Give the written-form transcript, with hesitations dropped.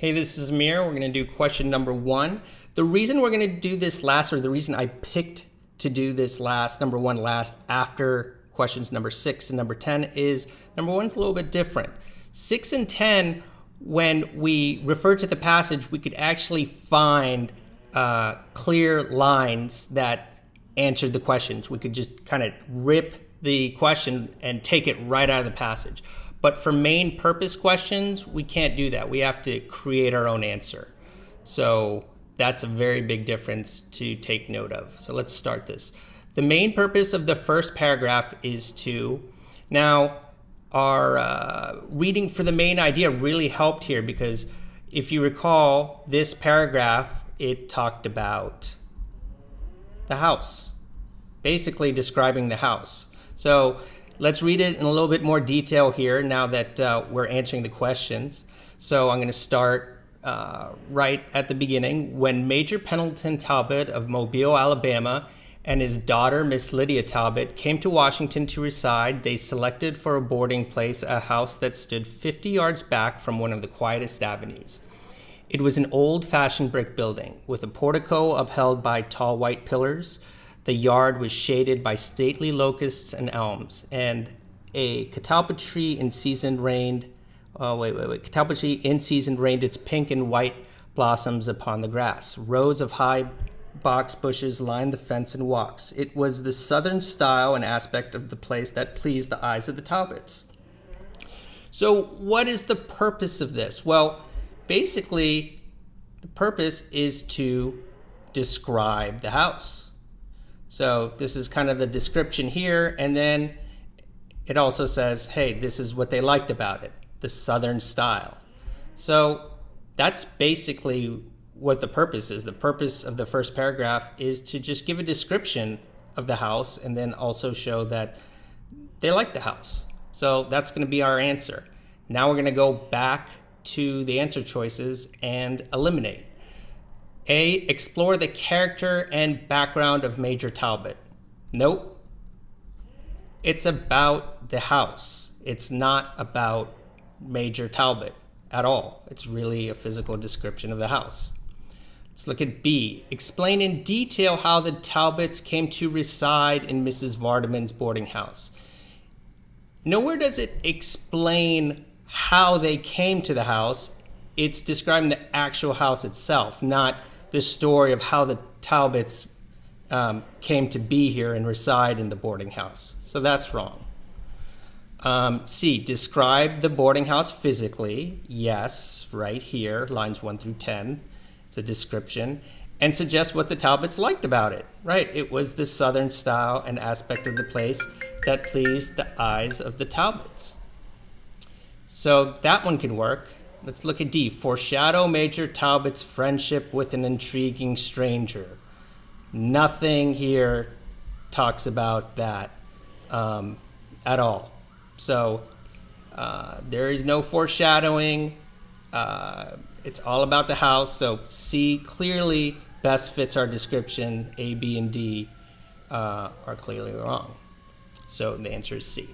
Hey, this is Amir. We're going to do question number 1. The reason we're going to do this last, or the reason I picked to do this last, number 1 last, after questions number 6 and number 10 is number 1's a little bit different. 6 and 10, when we refer to the passage, we could actually find clear lines that answered the questions. We could just kind of rip the question and take it right out of the passage. But for main purpose questions, we can't do that. We have to create our own answer. So that's a very big difference to take note of. So let's start this. The main purpose of the first paragraph is to, now our reading for the main idea really helped here, because if you recall this paragraph, it talked about the house, basically describing the house. So let's read it in a little bit more detail here now that we're answering the questions. So I'm going to start right at the beginning. When Major Pendleton Talbot of Mobile, Alabama, and his daughter, Miss Lydia Talbot, came to Washington to reside, they selected for a boarding place a house that stood 50 yards back from one of the quietest avenues. It was an old-fashioned brick building with a portico upheld by tall white pillars. The yard was shaded by stately locusts and elms, and a catalpa tree in season rained. Catalpa tree in season rained its pink and white blossoms upon the grass. Rows of high box bushes lined the fence and walks. It was the southern style and aspect of the place that pleased the eyes of the Talbots. So, what is the purpose of this? Well, basically, the purpose is to describe the house. So this is kind of the description here, and then it also says, hey, this is what they liked about it, the southern style. So that's basically what the purpose is. The purpose of the first paragraph is to just give a description of the house and then also show that they like the house. So that's going to be our answer. Now we're going to go back to the answer choices and eliminate. A, explore the character and background of Major Talbot. Nope. It's about the house. It's not about Major Talbot at all. It's really a physical description of the house. Let's look at B. Explain in detail how the Talbots came to reside in Mrs. Vardaman's boarding house. Nowhere does it explain how they came to the house. It's describing the actual house itself, not the story of how the Talbots came to be here and reside in the boarding house. So that's wrong. C, describe the boarding house physically. Yes, right here, lines 1 through 10. It's a description. And suggest what the Talbots liked about it. Right, it was the southern style and aspect of the place that pleased the eyes of the Talbots. So that one can work. Let's look at D. Foreshadow Major Talbot's friendship with an intriguing stranger. Nothing here talks about that at all. So there is no foreshadowing. It's all about the house. So C clearly best fits our description. A, B, and D are clearly wrong. So the answer is C.